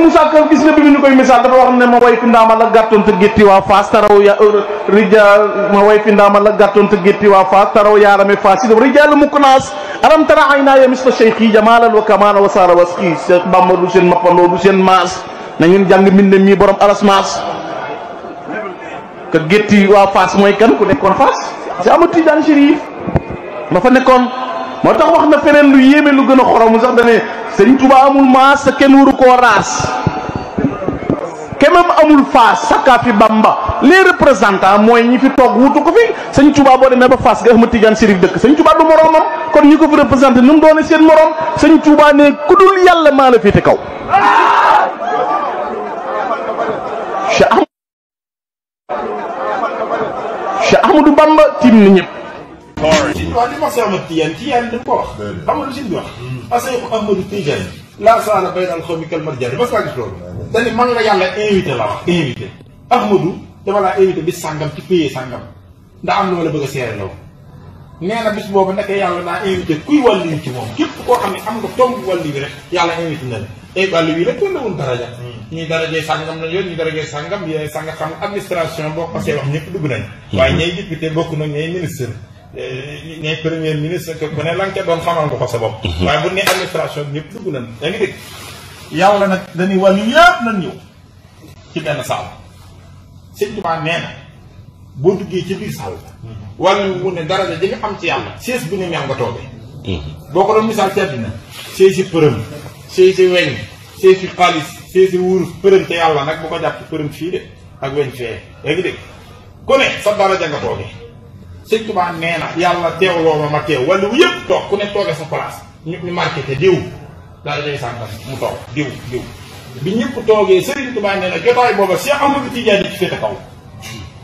Moussa Ka gis nga bi ñu koy misaal dafa wax ne ma way fi ndaama la gàttoon te gétti waa Faas taraw ya rija ma way fi ndaama la gàttoon te gétti waa Faas taraw yaarame Faas yi rijal mukk naas alam tara ayna ya misla cheikhi jamalan wa kamala wa sara waski Cheikh Bamba du seen mappandoo du seen maas na ngeen jàng mbind mi borom aras maas ka gétti waa Faas mooy kan ku nekkoon Faas si Ahmad Tidiane Chérif ma fa nekkoon moo tax wax na feneen lu yéeme lu gën a xoromu sax dane Sëriñ Tuubaa amul maas sa kenn waru koo raas kemam amul Faas sakkaa fi Bamba les représentants mooy ñi fi toog wutu ko fi Sëriñ Tuubaa boo demee ba Faas nga Ahmad Tidiane Chérif dëkk Sëriñ Tuubaa du moroomam kon ñi ko fi représenté nu mu doone seen moroom Sëriñ Tuubaa ne ku dul yàlla maa la féete kaw Cheikh Ahmadou Bamba tiim na ñëpp waaw li ma wax si Ahmad Tidiane Tidiane dañ ko wax xam nga lu si di wax asayxu Ahmadou Tidiane laa saala baynal xawmi kal marjaani parce que gis loolu dañu man la yàlla invité la wax invité Ahmadou dama laa invité bis sàngam ci pays sàngam ndax am na ma la bëgg a seere la nee na bis boobu ndeke yàlla daa invité kuy wàllu ci moom képp koo xam ne am nga tomb wàllu bi rek yàlla invité na la ay wàllu bi rek toll na woon daraja ñii darajee sàngam la yoon ñii darajee sàngam yee sàngam xam administration boo ko see wax ñëpp dugg nañ waaye ñay député bokk na ñay ministre ñay premier ministre que ku ne la nga ca doon xamal nga ko sa bopp waaye bu ne administration bi ñëpp dugg nañ yaa ngi dégg yàlla nag dañuy wàllu yëpp nañ ñëw ci benn saal Sëñ Tuubaa nee na boo duggee ci biir saal wàllu mu ne daraja ji nga am ci yàlla siis bu ne mel nga toogee boo ko doon misaal ci àddina see si përëm see si weñ see si xaalis see si wurus përëm te yàlla nag bu ko jàpp përëm fii de ak weñ fee yaa ngi dégg ku ne sa daraja nga toogee Sëñ Tuubaa nee na yàlla teewloo ma teew wala wu yëpp toog ku ne toogee sa place ñu marqué te diw darajay sànkam mu toog diw bi ñëpp toogee Sëriñ Tuubaa nee na jotaay booba Cheikh Ahmadou Tidiane ci féete kaw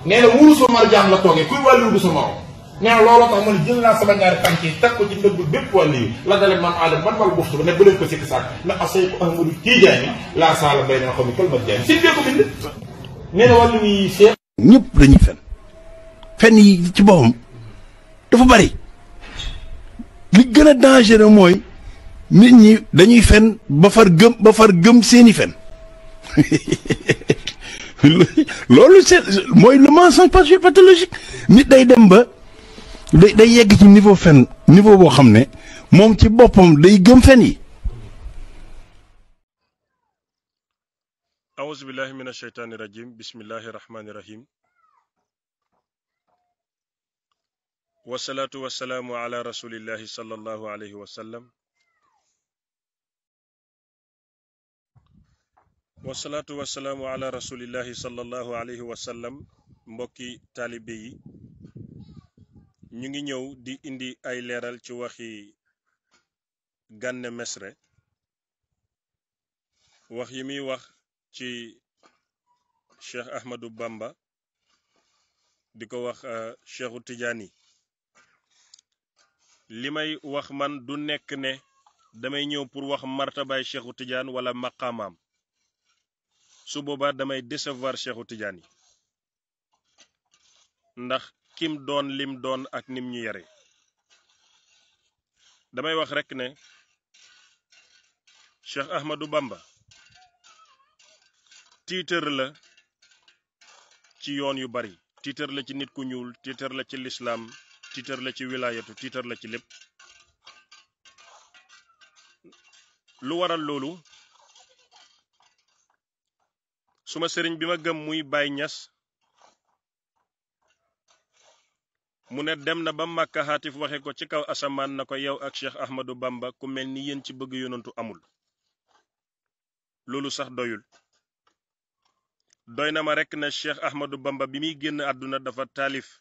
nee na wurusu marjaan la toogee kuy wàllu du sa morom nee na looloo tax mu ne jël naa sama ñaari tànk yi teg ko ci ndëgg bépp wàllu yi la dale man aadama ban wàllu buftu ba ne bu leen ko sikki sàkk na asayku Ahmadou Tidiane laa saala bay na xam ne kël ma jaay si dee ko bind nee na wàllu yi Cheikh ñëpp dañuy fen yi ci boppam dafa bari li gën a dangereux mooy nit ñi dañuy fen ba far gëm seeni fen loolu c'est mooy le mensonge pathologique nit day dem ba day yegg ci niveau fen niveau boo xam ne moom ci boppam day gëm fen yi أعوذ بالله من الشيطان الرجيم بسم الله الرحمن الرحيم والصلاة والسلام على رسول الله صلى الله عليه وسلم والصلاة والسلام على رسول الله صلى الله عليه وسلم mbokki taalibe yi ñu ngi ñëw di indi ay leeral ci waxi Gana Messere wax yi muy wax ci Cheikh Ahmadou Bamba di ko wax Cheikhu Tidiane li may wax man du nekk ne damay ñëw pour wax martabaay Cheikhu Tidiane wala maqaamaam su boobaa damay décevoir Cheikhu Tidiane ndax kim doon lim doon ak nim ñu yare damay wax rekk ne Cheikh Ahmadou Bamba tiitër la ci yoon yu bari tiitër la ci nit ku ñuul tiitër la ci lislaam tiitër la ci wilaayatu tiitër la ci lépp lu waral loolu suma sëriñ bi ma gëm muy Baay Ñas mu ne dem na ba Màkka xaatif waxe ko ci kaw asamaan na ko yow ak Cheikh Ahmadou Bamba ku mel ni yéen ci bëgg yonantu amul loolu sax doyul doy na ma rekk ne Cheikh Ahmadou Bamba bi muy génn àdduna dafa taalif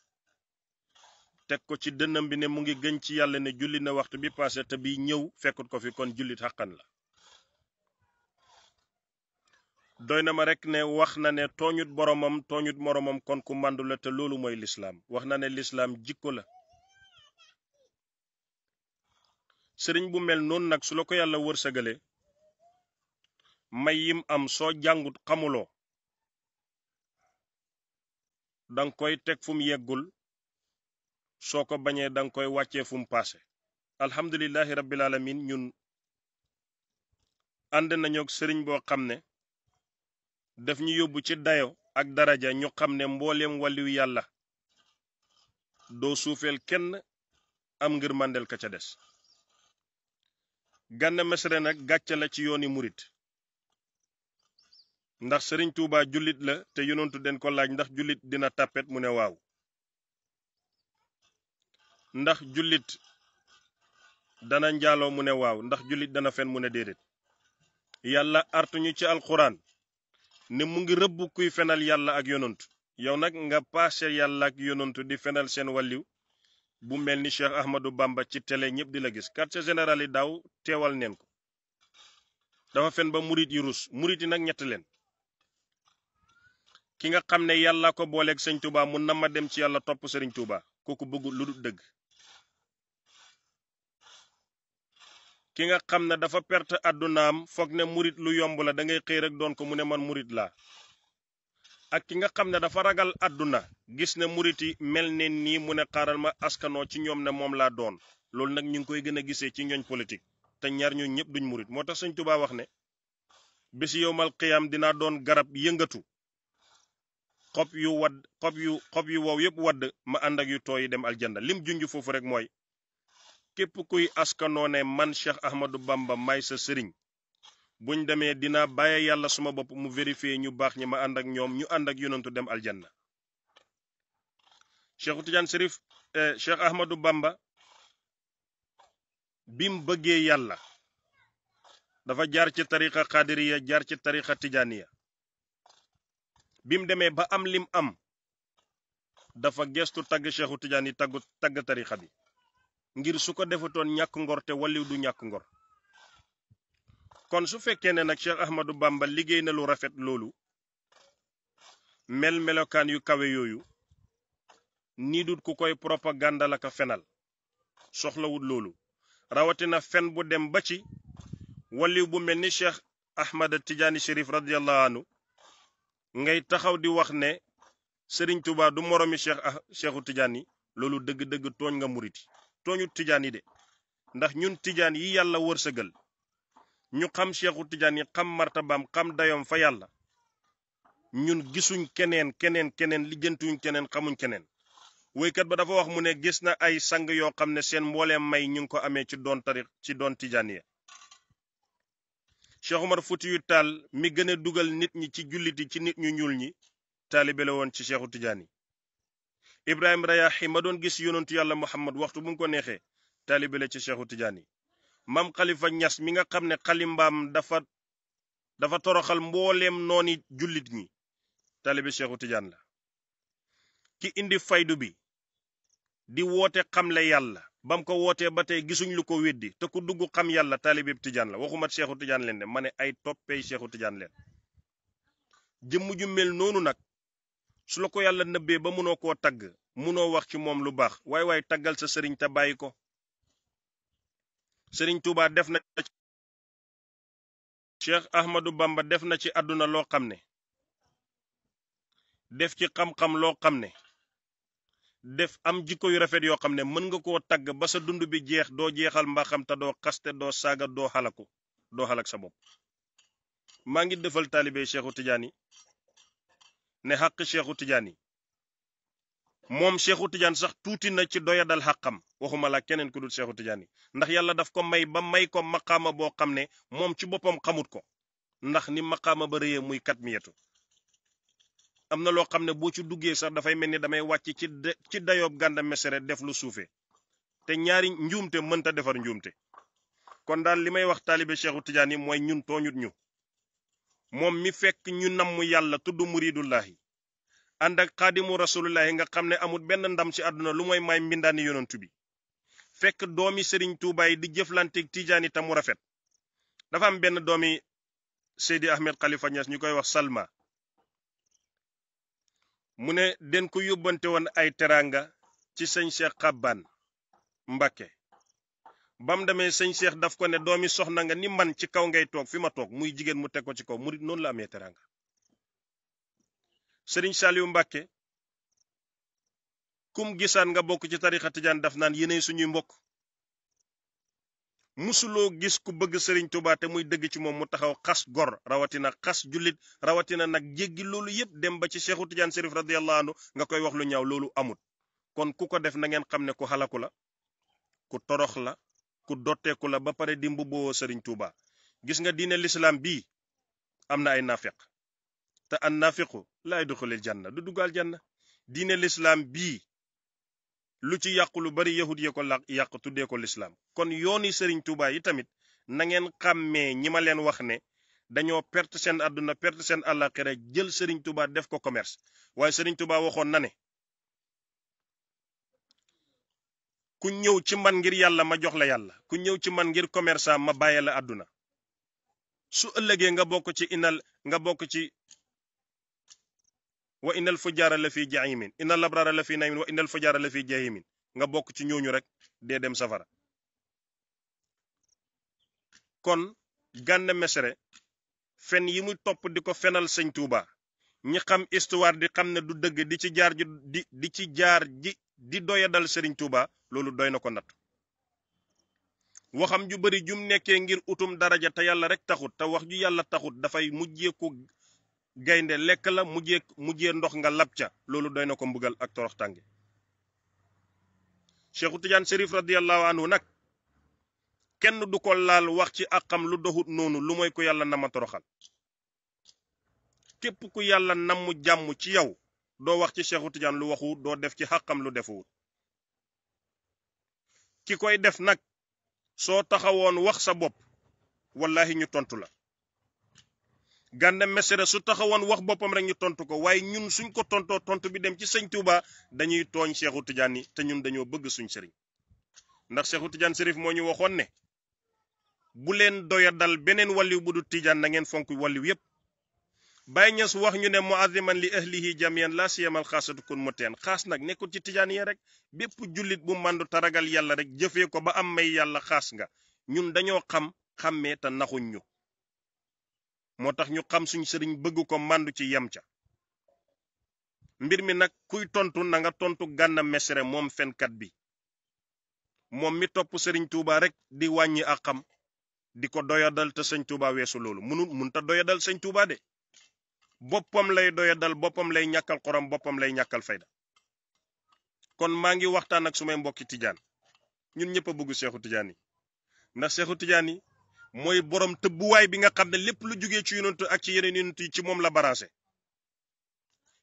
teg ko ci dënnam bi ne mu ngi gën ci yàlla ne julli na waxtu bi passé te bi ñëw fekkut ko fi kon jullit xàqan la doy na ma rekk ne wax na ne tooñut boromam tooñut moromam kon ku màndu la te loolu mooy lislaam wax na ne lislaam jikko la sëriñ bu mel noonu nag su la ko yàlla wërsëgale may yim am soo jàngut xamuloo danga koy teg fu mu yeggul soo ko bañee danga koy wàccee fu mu paase alhamdulillahi rabbil alamin ñun ànd nañu ak sëriñ boo xam ne daf ñu yóbbu ci dayo ak daraja ñu xam ne mbooleem wàlliw yàlla doo suufeel kenn am ngir màndel ka ca des. Gana Messere nag gàcce la ci yooni murit ndax Sëriñ Tuuba jullit la te yonentu den ko laaj ndax jullit dina tàppet mu ne waaw, ndax jullit dana njaaloo mu ne waaw, ndax jullit dana fen mu ne déedéet. yàlla artuñu ci alxuraan ne mu ngi rëbb kuy fenal yàlla ak yonentu. yow nag nga paase yàlla ak yonentu di fenal seen wàlliw bu mel ni Cheikh Ahmadou Bamba ci télé ñëpp di la gis. quartier général yi daaw teewal neen ko, dafa fen ba murit yi rus. murit yi nag ñett leen: ki nga xam ne yàlla ko booleeg sëñ Touba mun na ma dem ci yàlla topp sëriñ Touba, kooku bëggul lu dul dëgg. ki nga xam ne dafa perte àddunaam foog ne murit lu yomb la, da ngay xëy rek doon ko mu ne man murit laa. ak ki nga xam ne dafa ragal àdduna gis ne murit yi mel ne nii mu ne xaaral ma askanoo ci ñoom ne moom laa doon. loolu nag ñu ngi koy gën a gisee ci ñooñ politique, te ñaar ñoo ñëpp duñ murit. moo tax sëñ Touba wax ne bés yowmal qiyaam dinaa doon garab yëngatu, xob yu wow yëpp wadd, ma ànd ak yu tooy dem aljanna. lim junj foofu rek mooy képp kuy askanoo ne man Cheikh Ahmadou Bamba may sa sëriñ, buñ demee dina bàyyi yàlla suma bopp mu vérifier ñu baax ñi ma ànd ak ñoom, ñu ànd ak yonentu dem aljanna. Cheikh Tidiane Chérif Cheikh Ahmadou Bamba bim bëggee yàlla dafa jaar ci tariqa xaadiriya, jaar ci tariqa tijaaniya. bim demee ba am lim am dafa gestu tagg Cheikhu Tidiane yi tagg tariqa bi, ngir su ko defutoon ñàkk ngor, te waliw du ñàkk ngor. kon su fekkee ne nag Cheikh Ahmadou Bamba liggéey na lu rafet loolu, melokaan yu kawe yooyu, nii dut ku koy propaganda la ka fenal, soxlawut loolu. rawatina fen bu dem ba ci waliw bu mel ni Cheikh Ahmad Tidiane Chérif radiyallahu anhu ngay taxaw di wax ne Serigne Touba du moromi Cheikhu Tidiane yi. loolu dëgg-dëgg tooñ nga murit yi, tooñut Tidiane yi de, ndax ñun Tidiane yi yàlla wërsëgal ñu xam Cheikhu Tidiane yi, xam martabaam, xam dayoom fa yàlla, ñun gisuñ keneen lijjantuñ keneen, xamuñ keneen. woykat ba dafa wax mu ne gis na ay sang yoo xam ne seen mbooleem may ñu ngi ko amee ci doon Tidiane ya. Cheikh Omar Foutiyou Tall mi gën a dugal nit ñi ci jullit yi ci nit ñu ñuul ñi, taalibe la woon ci Cheikhu Tidiane yi. Ibrahim Rayahi ma doon gis yonentu yàlla Muhammad waxtu bu mu ko neexee, taalibe la ci Cheikhu Tidiane yi. Mam Khalifa Niass mi nga xam ne xalimbaam dafa toroxal mbooleem nooni jullit ñi, taalibe Cheikhu Tidiane la. ki indi faydu bi di woote xamle yàlla, bam ko wootee ba tey gisuñ lu ko weddi, te ku dugg xam yàlla taalibe Tidiane la. waxuma Cheikhu Tidiane leen de, ma ne ay toppey Cheikhu Tidiane leen. jëmm ju mel noonu nag su la ko yàlla nëbbee ba munoo koo tagg, munoo wax ci moom lu baax, waaye taggal sa sëriñ te bàyyi ko. Sëriñ Touba def na Cheikh Ahmadou Bamba def na ci àdduna loo xam ne, def ci xam-xam loo xam ne, def am jikko yu rafet yoo xam ne mën nga koo tagg ba sa dund bi jeex, doo jeexal mbaaxam te doo xaste, doo saaga, doo xalak sa bopp. maa ngi defal taalibe Cheikhu Tidiane yi ne xàq Cheikhu Tidiane yi, moom Cheikhu Tidiane sax tuuti na ci doyadal xàqam, waxuma la keneen ku dul Cheikhu Tidiane yi. ndax yàlla daf ko may ko maqaama boo xam ne moom ci boppam xamut ko, ndax ni maqaama ba rëyee muy kat miyatu. am na loo xam ne boo ci duggee sax dafay mel ni damay wàcc ci dayoob Gana Messere def lu suufee, te ñaari njuumte mënta defar njuumte. kon daal li may wax taalibe Cheikhu Tidiane yi mooy ñun tooñut ñu. moom mi fekk ñu namm yàlla tudd muridullahi, ànd ak xaadimu rasulullahi nga xam ne amul benn ndam ci àdduna lu mooy may mbindaani yonantu bi, fekk doomi Serigne Touba yi di jëflanteeg Tidiane ta mu rafet. dafa am benn doomi Seydi Ahmed Khalifa Niass ñu koy wax Salma, mu ne den ko yóbbante woon ay teranga ci sëñ Cheikh Xabbaan Mbàkke. bam demee sëñ Cheikh daf ko ne doomi soxna nga ni man, ci kaw ngay toog fi ma toog, muy jigéen mu teg ko ci kaw. murit noonu la amee teranga. Sëriñ Saliou Mbàkke kum gisaan nga bokk ci tarixa Tijaan daf naan yéenay suñuy mbokk. musuloo gis ku bëgg Serigne Touba te muy dëgg ci moom mu taxaw xas gor rawatina xas jullit rawatina nag jéggi loolu yëpp dem ba ci Cheikhu Tidiane Chérif radiyallahu anhu nga koy wax lu ñaaw loolu amut. kon ku ko def na ngeen xam ne ku xalaku la ku torox la ku dotteeku la ba pare di mbubboo Serigne Touba. gis nga diine l'islam bii am na ay nafiq te an nafiqu laa yadxulul janna du duggal janna. diine l'islam bii lu ci yàqu lu bari yahud ya ko yàq tuddee ko l'islam. kon yooni Serigne Touba yi tamit na ngeen xàmmee ñi ma leen wax ne dañoo perte seen àdduna perte seen àllaaxira jël Serigne Touba def ko commerce. waaye Serigne Touba waxoon na ne ku ñëw ci man ngir yàlla ma jox la yàlla ku ñëw ci man ngir commerçant ma bàyyi la àdduna. su ëllëgee nga bokk ci wa innal fujjaara la fi jahimin innal abraara la fi naimin wa innal fujjaara la fi jahimin nga bokk ci ñooñu rek dee dem safara. kon Gana Messere fen yi muy topp di ko fenal sëñ Touba ñi xam histoire di xam ne du dëgg di ci jaar di doyadal Serigne Touba loolu doy na ko natt. waxam ju bari jum nekkee ngir utum daraja te yàlla rek taxut te wax ju yàlla taxut dafay mujjee ko gaynde lekk la mujjee ndox nga lab ca loolu doy na ko mbugal ak torox tànge. Cheikhu Tidiane Chérif radiyallahu anhu nag kenn du ko laal wax ci àqam lu doxut noonu lu mooy ko yàlla nama toroxal. képp ku yàlla namu jàmm ci yow doo wax ci Cheikhu Tidiane lu waxu doo def ci xàqam lu defuwut. ki koy def nag soo taxawoon wax sa bopp wallahi ñu tontu la. Gana Messere su taxawoon wax boppam rek ñu tontu ko waaye ñun suñ ko tontoo tontu bi dem ci sëñ Touba dañuy tooñ Cheikhu Tidiane te ñun dañoo bëgg suñ sëriñ. ndax Cheikhu Tidiane Chérif moo ñu waxoon ne bu leen doya dal beneen wàlliw bu du Tidiane na ngeen fonk wàlliw yépp. Baye Niass wax ñu ne muaziman li ahlihi jamian la siyamal xaasatu kun muteen xaas nag nekkul ci Tidiane yi rek bépp jullit bu màndu taragal yàlla rek jëfee ko ba am may yàlla xaas nga. ñun dañoo xàmmee te naxuñ ñu moo tax ñu xam suñ sëriñ bëgg ko màndu ci yem ca. mbir mi nag kuy tontu na nga tontu Gana Messere moom fenkat bi moom mi topp Serigne Touba rek di wàññi ak xam di ko doyadal te sëñ Touba weesu loolu mënta doyadal sëñ Touba de boppam lay doyadal boppam lay ñàkkal xorom boppam lay ñàkkal fayda. kon maa ngi waxtaan ak sumay mbokki Tidiane ñun ñëpp a bëgg Cheikhu Tidiane yi ndax Cheikhu Tidiane yi mooy borom tëbbuwaay bi nga xam ne lépp lu jógee ci yonent ak ci yeneen yonent yi ci moom la barancé.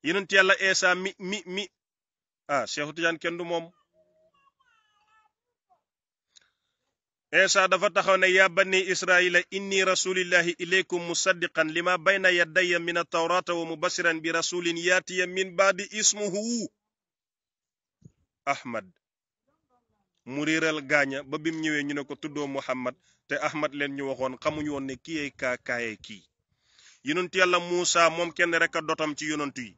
yonent yàlla Eesa mi Cheikhu Tidiane kenn du moom. Eesa dafa taxaw ne yaa bani israila inni rasulillahi ilaykum musaddiqan lima bayna yadayya min at-tawrata wa mubashiran bi rasulin yaatiya min baadi ismuhu Ahmad. mu réeral gaaña ba bim ñëwee ñu ne ko tuddoo Muhammad te Ahmad leen ñu waxoon xamuñu woon ne kii kaayee kii. yonent yàlla Muusa moom kenn rek a dotam ci yonent yi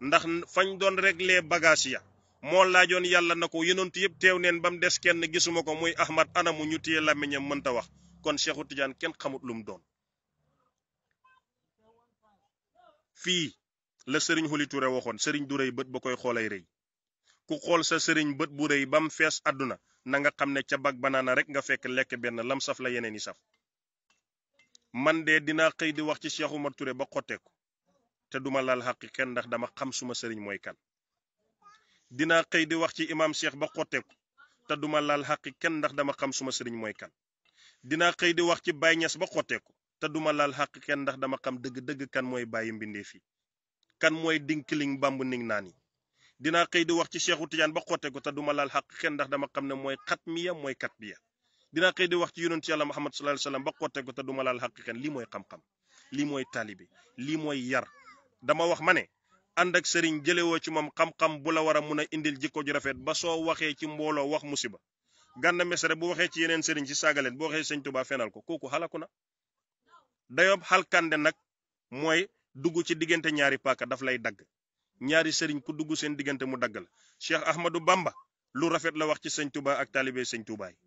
ndax fañ doon régler bagage ya moo laajoon yàlla na ko yonent yëpp teew neen ba mu des kenn gisuma ko muy Ahmad anamu ñu téye làmmiñam mënta wax kon Cheikhu Tidiane kenn xamut lu mu doon. fii la Serigne Xuli Touré waxoon Serigne du rëy bët ba koy xoolay rëy ku xool sa Serigne bët bu rëy ba mu fees àdduna na nga xam ne ca bag banaana rek nga fekk lekk benn lam saf la yeneen yi saf. man de dinaa xëy di wax ci Cheikh Oumar Touré ba xotteeku te duma laal xaqi kenn ndax dama xam suma sëriñ mooy kan. dinaa xëy di wax ci imam Cheikh ba xotteeku te duma laal xaqi kenn ndax dama xam suma sëriñ mooy kan. dinaa xëy di wax ci Baye Niass ba xotteeku te duma laal xaqi kenn ndax dama xam dëgg-dëgg kan mooy bàyyi mbindee fii kan mooy dinkiling bamb ning naa ni. dinaa xëy di wax ci Cheikhu Tidiane ba xotteeku te duma laal xaqi kenn ndax dama xam ne mooy xatmiya mooy katbiya. dinaa xëy di wax ci yonent yàlla Muhammad sallallahu alayhi wasallam ba xotteeku te duma laal xaqi kenn lii mooy xam-xam lii mooy taalibe lii mooy yar. dama wax ma ne ànd ak sëriñ jëlewoo ci moom xam-xam bu la war a mun a indil jikko ju rafet ba soo waxee ci mbooloo wax musiba. Gana Messere bu waxee ci yeneen sëriñ ci saagaleen bu waxee sëñ Tuubaa fenal ko kooku xalaku na. dayoob xalkande nag mooy dugg ci diggante ñaari paaka daf lay dagg ñaari sëriñ ku dugg seen diggante mu dagg la. Cheikh Ahmadou Bamba lu rafet la wax ci sëñ Tuubaa ak taalibe sëñ Tuubaa yi.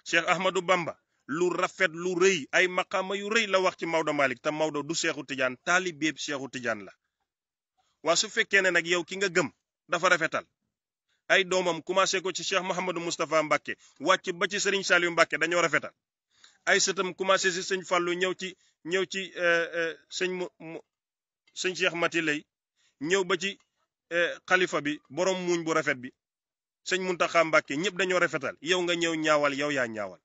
Cheikh Ahmadou Bamba lu rafet lu rëy ay maqaama yu rëy la wax ci Maodo Malick te Maodo du Cheikhu Tidiane taalibeeb Cheikhu Tidiane la. waa su fekkee ne nag yow ki nga gëm dafa rafetal ay doomam commencé ko ci Cheikh Mouhamadou Moustapha Mbacke wàcc ba ci Serigne Saliou Mbacke dañoo rafetal ay sëtam commencé si sëñ Fallou ñëw ci sëñ Cheikh Mati lay ñëw ba ci xalifa bi borom muuñ bu rafet bi sëñ Muntaxa Mbàkke ñëpp dañoo rafetal yow nga ñëw ñaawal yow yaa ñaawal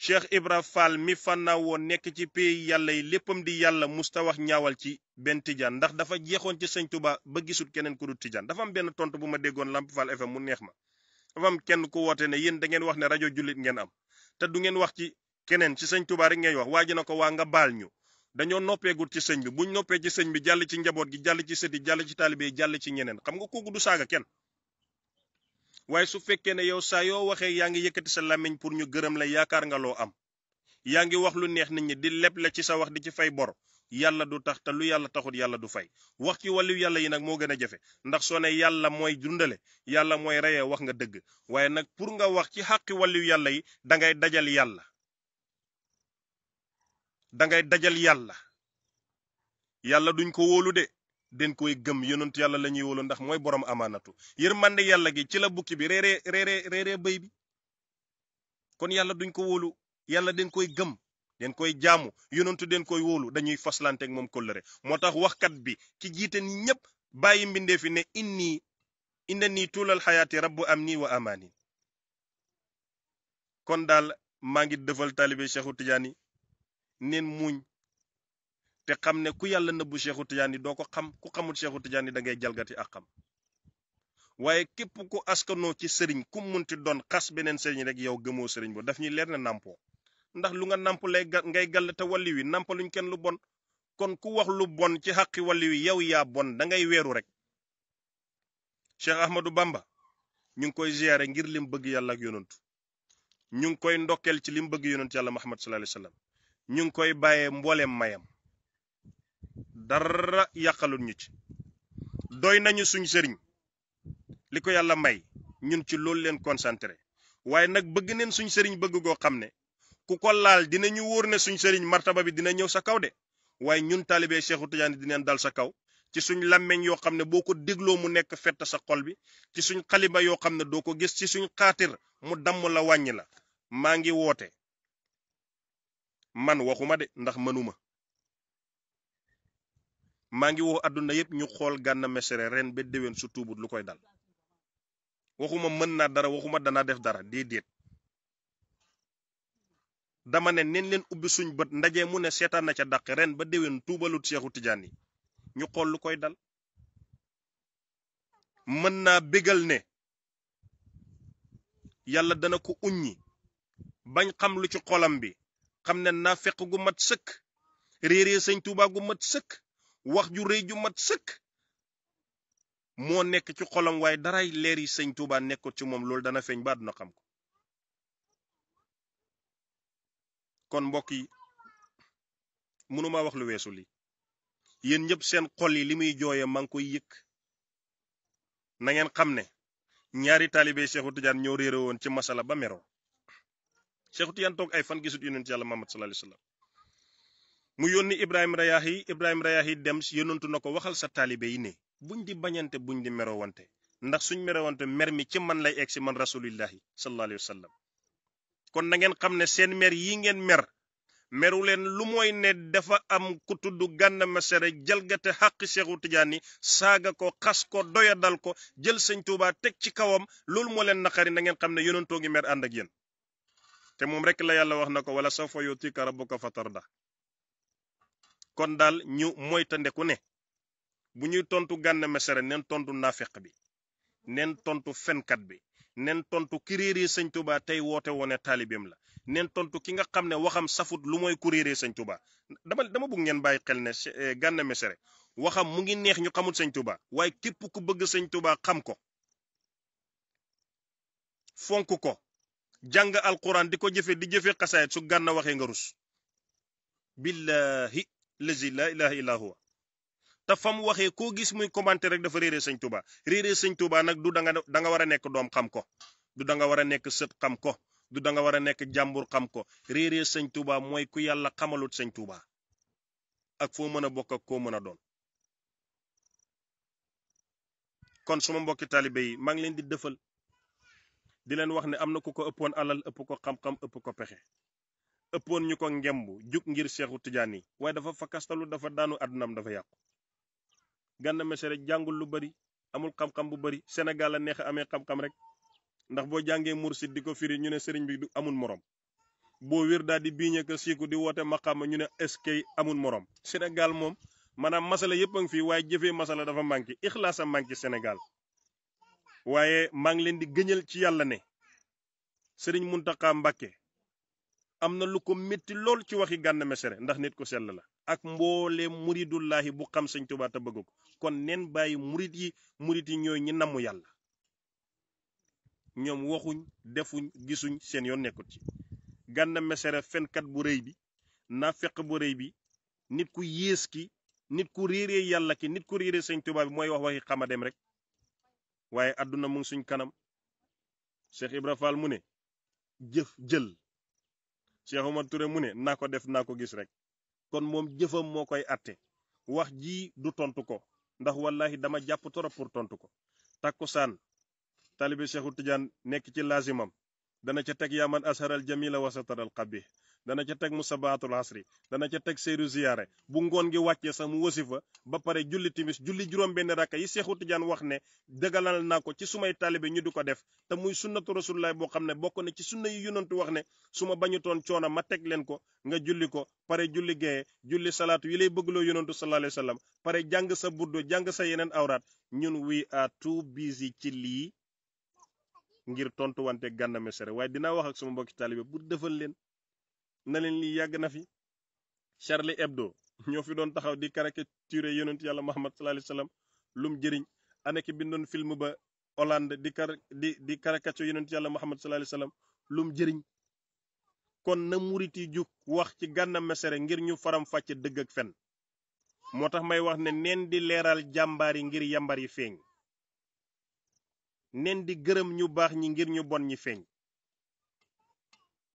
Cheikh Ibra Fall mi fannaa woon nekk ci pays yàlla yi léppam di yàlla musta wax ñaawal ci benn tijaan ndax dafa jeexoon ci sëñ Tuba ba gisul keneen ku dul tijaan dafa am benn tontu bu ma déggoon Lamp Fall FM mu neex ma dafa am kenn ku woote ne yéen da ngeen wax ne rajo jullit ngeen am te du ngeen wax ci keneen ci sëñ Tuba rek ngeen wax waa ji na ko waa nga baal ñu dañoo noppeegul ci sëñ bi buñ noppee ci sëñ bi jàll ci njaboot gi jàll ci sët yi jàll ci taalibe yi jàll ci ñeneen xam nga kooku du saaga kenn waaye su fekkee ne yow saa yoo waxee yaa ngi yëkkati sa làmmiñ pour ñu gërëm la yaakaar nga loo am yaa ngi wax lu neex nit ñi di leb la ci sa wax di ci fay bor yàlla du tax te lu yàlla taxut yàlla du fay wax ci wàllu yàlla yi nag moo gën a jafe ndax soo ne yàlla mooy dundale yàlla mooy reyee wax nga dëgg waaye nag pour nga wax ci xàqi wàllu yàlla yi dangay dajal yàlla dangay dajal yàlla duñ ko wóolu de den koy gëm yonent yàlla la ñuy wóolu ndax mooy borom amaanatu yërmande yàlla gi ci la bukki bi réeree bëy bi kon yàlla duñ ko wóolu yàlla den koy gëm den koy jaamu yonentu den koy wóolu dañuy faslante ak moom kóllëre moo tax waxkat bi ki jiite ni ñëpp bàyyi mbindee fi ne inna nii tuulal xayaati rabbu am nii wa amaani kon daal maa ngi defal taalibe Cheikhu Tidiane neen muñ te xam ne ku yàlla nëbbu Cheikhu Tidiane doo ko xam ku xamul Cheikhu Tidiane da ngay jalgati ak xam waaye képp ku askanoo ci sëriñ ku munti doon xas beneen sëriñ rek yow gëmoo sëriñ bo daf ñuy leer na nàmpoo ndax lu nga nàmp lay ngay gàll te walli wi nàmpaluñ kenn lu bon kon ku wax lu bon ci xaqi walli wi yow yaa bon da ngay weeru rek Cheikh Ahmadou Bamba ñu ngi koy ziyaare ngir lim bëgg yàlla ak yonantu ñu ngi koy ndokkeel ci lim bëgg yonantu yàlla Muhammad sallallahu alayhi wasallam ñu ngi koy bàyyee mbooleem mayam dara yàqalul ñu ci doy nañu suñ sëriñ li ko yàlla may ñun ci loolu leen concentré waaye nag bëgg neen suñ sëriñ bëgg goo xam ne ku ko laal dinañu wóor ne suñ sëriñ martaba bi dina ñëw sa kaw de waaye ñun taalibe Cheikhu Tidiane dineen dal sa kaw ci suñ làmmeñ yoo xam ne boo ko dégloo mu nekk fett sa xol bi ci suñ xalima yoo xam ne doo ko gis ci suñ xaatir mu damm la wàññi la maa ngi woote man waxuma de ndax mënuma maa ngi woo àdduna yépp ñu xool Gana Messere ren ba déwén su tuubut lu koy dal waxuma mën naa dara waxuma danaa def dara déedéet dama ne neen leen ubbi suñ bët ndaje mu ne seetaan na ca dàq ren ba déwén tuubalut Cheikhu Tidiane yi ñu xool lu koy dal mën naa bégal ne yàlla dana ko uññi bañ xam lu ci xolam bi xam ne naa fekk gu mat sëkk réeree sëñ Tuubaa gu mat sëkk wax ju rëy ju mat sëkk moo nekk ci xolam waaye daray leer yi sëñ Tuubaa nekkut ci moom loolu dana feeñ ba àdduna xam ko kon mbokk yi mënuma wax lu weesu li yéen ñëpp seen xol yi li muy jooye maa ngi koy yëg na ngeen xam ne ñaari taalibe Cheikhu Tidiane ñoo réere woon ci masala ba meroo Cheikhu Tidiane toog ay fan gisut yonent yàlla Muhammad sallallahu alayhi wasallam mu yónni Ibrahima Rayahi dem yonantu na ko waxal sa taalibe yi ne buñ di bañante buñ di merowante ndax suñ merowante mer mi ci man lay egg si man rasulillahi sallallahu alayhi wasallam kon na ngeen xam ne seen mer yi ngeen meru leen lu mooy ne dafa am ku tudd Gana Messere jalgate xàq Cheikhu Tidiane saaga ko xas ko doyadal ko jël sëñ Tuubaa teg ci kawam loolu moo leen naqari na ngeen xam ne yonantoo ngi mer ànd ak yéen te moom rek la yàlla wax na ko wala sawfa yu'tika rabbuka fatarda kon daal ñu moytandeku ne bu ñuy tontu Gana Messere neen tontu naafeq bi neen tontu fenkat bi neen tontu ki réeree sëñ Tuubaa tey woote woone taalibeem la neen tontu ki nga xam ne waxam safut lu mooy ku réeree sëñ Tuubaa dama bëgg ngeen bàyyi xel ne Gana Messere waxam mu ngi neex ñu xamul sëñ Tuubaa waaye képp ku bëgg sëñ Tuubaa xam ko fonk ko jàng alquran di ko jëfe di jëfe xasaayit su Gana waxee nga rus billahi lazi la ilaha illa huwa te fam waxee koo gis muy commenter rek dafa réeree sëñ Tuubaa nag du da nga war a nekk doom xam ko du da nga war a nekk sët xam ko du da nga war a nekk jàmbur xam ko réeree sëñ Tuubaa mooy ku yàlla xamalut sëñ Tuubaa ak foo mën a bokk ak koo mën a doon kon suma mbokki taalibe yi maa ngi leen di dëfal di leen wax ne am na ku ko ëppoon alal ëpp ko xam-xam ëpp ko pexe ëppoon ñu ko ngembu jug ngir Seexu Tijaan yi waaye dafa fakastalu dafa daanu àddunaam dafa yàqu. Gana Messere jàngul lu bari amul xam-xam bu bari Sénégal la neex a amee xam-xam rek ndax boo jàngee mursid di ko firi ñu ne sëriñ bi du amul morom boo wér daal di biiñe ko siiku di woote maqaama ñu ne eskay amul morom. Sénégal moom maanaam masala yëpp a ngi fi waaye jëfee masala dafa manqué ixlaas a manqué Sénégal waaye maa ngi leen di gëñal ci yàlla ne sëriñ Muntaxa Mbàkke am na lu ko métti lool ci waxi Gana Messere ndax nit ko sell la ak mboole muridullahi bu xam sëñ Tuubaa te bëgg ko kon neen bàyyi murid yi ñooy ñi namm yàlla ñoom waxuñ defuñ gisuñ seen yoon nekkut ci. Gana Messere fenkat bu rëy bi naafeq bu rëy bi nit ku yées ki nit ku réeree yàlla ki nit ku réeree sëñ Tuubaa bi mooy wax waxi xamadem rek waaye àdduna mu ngi suñ kanam. Cheikh Ibra Fall mu ne jëf jël Cheikh Omar Touré mu ne naa ko def naa ko gis rek kon moom jëfam moo koy atte wax ji du tontu ko ndax wallahi dama jàpp torop pour tontu ko. takkusaan taalibe Seexu Tijaan nekk ci lazimam dana ca teg yaman asharal jamila wasataral qabih dana ca teg musabaatul asri dana ca teg seyru ziyaare bu ngoon gi wàccee sax mu wasifa ba pare julli timis julli juróom benn rakka yi Seexu Tijaan wax ne dëggalal naa ko ci sumay taalibe ñu di ko def te muy sunnatu rasulullah boo xam ne bokk na ci sunna yi yonantu wax ne su ma bañutoon coono ma teg leen ko nga julli ko pare julli gee julli salaatu yi lay bëggloo yonantu sallallahu alayhi wa sallam pare jàng sa burdo jàng sa yeneen awraat ñun we are too busy ci lii ngir tontu wante Gana Messere waaye dinaa wax ak suma mbokki taalibe bu defal leen na leen lii yàgg na fi. Charlie Hebdo ñoo fi doon taxaw di caricature yonent yàlla Muhammad sallallahu alayhi wa sallam lum jëriñ ana ki bindoon film ba Hollande di caricature yonent yàlla Muhammad sallallahu alayhi wa sallam lum jëriñ kon na murit yi jug wax ci Gana Messere ngir ñu faram fàcce dëgg ak fen moo tax may wax ne neen di leeral jàmbaar yi ngir yambar yi feeñ neen di gërëm ñu baax ñi ngir ñu bon ñi feeñ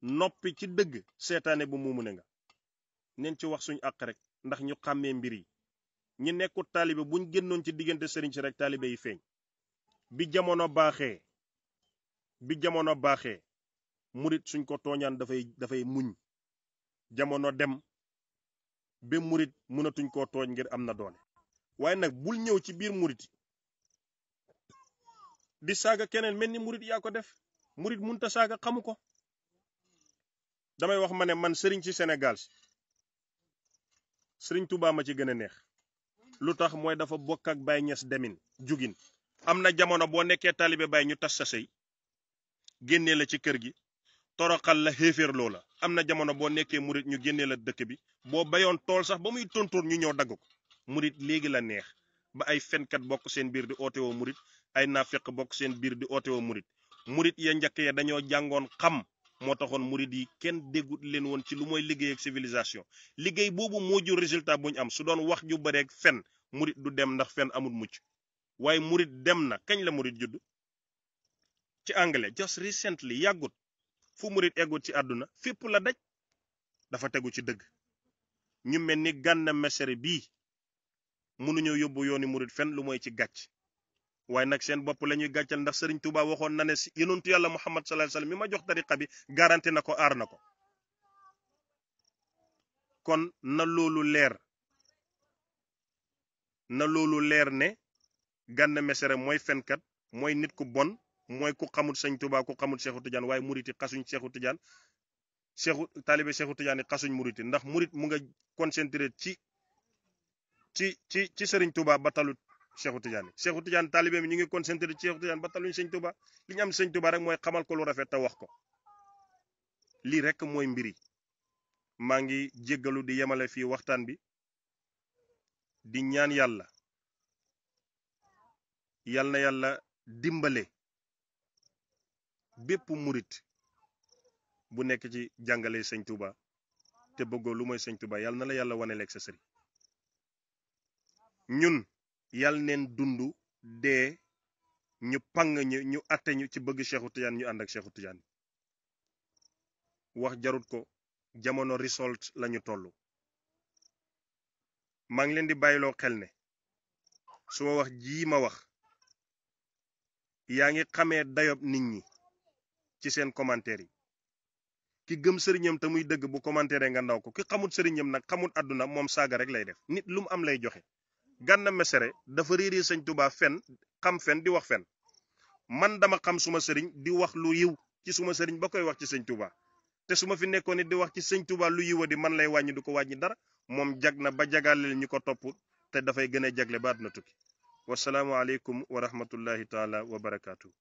noppi ci dëgg seetaane bu muumu ne nga neen ci wax suñ àq rek ndax ñu xàmmee mbir yi ñi nekkul taalibe buñ génnoon ci diggante sëriñ si rek taalibe yi feeñ bi jamono baaxee murit suñ ko tooñaan dafay muñ jamono dem ba murit mënatuñ koo tooñ ngir am na doole waaye nag bul ñëw ci biir murit di saaga keneen mel ni murit yaa ko def murit munta saaga xamu ko damay wax ma ne man sëriñ ci Sénégal sëriñ Touba ma ci gën a neex lu tax mooy dafa bokk ak Baye Niass demin jugin am na jamono boo nekkee taalibe Baye ñu tas sa sëy génnee la ci kër gi toroxal la xéeféerloo la am na jamono boo nekkee murit ñu génnee la dëkk bi boo bayoon tool sax ba muy tontóor ñu ñëw dagg ko murit léegi la neex ba ay fenkat bokk seen biir di oote woo murit ay naafeq bokk seen biir di oote woo murit ya njëkk ya dañoo jàngoon xam moo taxoon murit yi kenn déggut leen woon ci lu mooy liggéey ak civilisation liggéey boobu moo jur résultat bu ñu am su doon wax ju bareeg fen murit du dem ndax fen amul mucc waaye murit dem na kañ la murit judd ci anglais just recently yàggut fu murit eggut ci àdduna fépp la daj dafa tegu ci dëgg ñu mel ni Gana Messere bii mënuñoo yóbbu yooni murit fen lu mooy ci gàcc waaye nag seen bopp la ñuy gàccal ndax Sëriñ Tuubaa waxoon na ne si yonentu yàlla Muhammad sallallahu alayhi wasallam mi ma jox tariqa bi garanti na ko aar na ko kon na loolu leer ne Gana Messere mooy fenkat mooy nit ku bon mooy ku xamul Sëriñ Tuubaa ku xamul Seexu Tijaan waaye murit yi xasuñ Seexu Tijaan taalibe Seexu Tijaan yi xasuñ murit yi ndax murit mu nga concentré ci Sëriñ Tuubaa ba talut Seexu Tijaan taalibe mi ñu ngi concentré ci Seexu Tijaan ba taluñ Sëñ Tuubaa li ñu am Sëñ Tuubaa rek mooy xamal ko lu rafet te wax ko lii rek mooy mbiri maa ngi jéggalu di yemale fii waxtaan bi di ñaan yàlla na yàlla dimbale bépp murit bu nekk ci jàngale Sëñ Tuubaa te bëggoo lu mooy Sëñ Tuubaa yàlla na la yàlla wane leeg sa sëriñ ñun yàlla neen dund dee ñu pang ñu atte ñu ci bëgg Seexu Tijaan ñu ànd ak Seexu Tijaan wax jarut ko jamono result lañu toll maa ngi leen di bàyyiloo xel ne su ma wax jii ma wax yaa ngi xamee dayob nit ñi ci seen commentaire yi ki gëm sëriñam te muy dëgg bu commentaire nga ndaw ko ki xamut sëriñam nag xamut àdduna moom saaga rek lay def nit lu mu am lay joxe. Gana Messere dafa réeree sëñ Tuubaa fen xam fen di wax fen man dama xam suma sëriñ di wax lu yiw ci suma sëriñ ba koy wax ci sëñ Tuubaa te su ma fi nekkoon nit di wax ci sëñ Tuubaa lu yiwa di man lay wàññi du ko wàññi dara moom jag na ba jagaleel ñu ko topp te dafay gën a jagle ba àdduna tukki wasalaamu aleykum wa rahmatullahi taala wa barakaatu.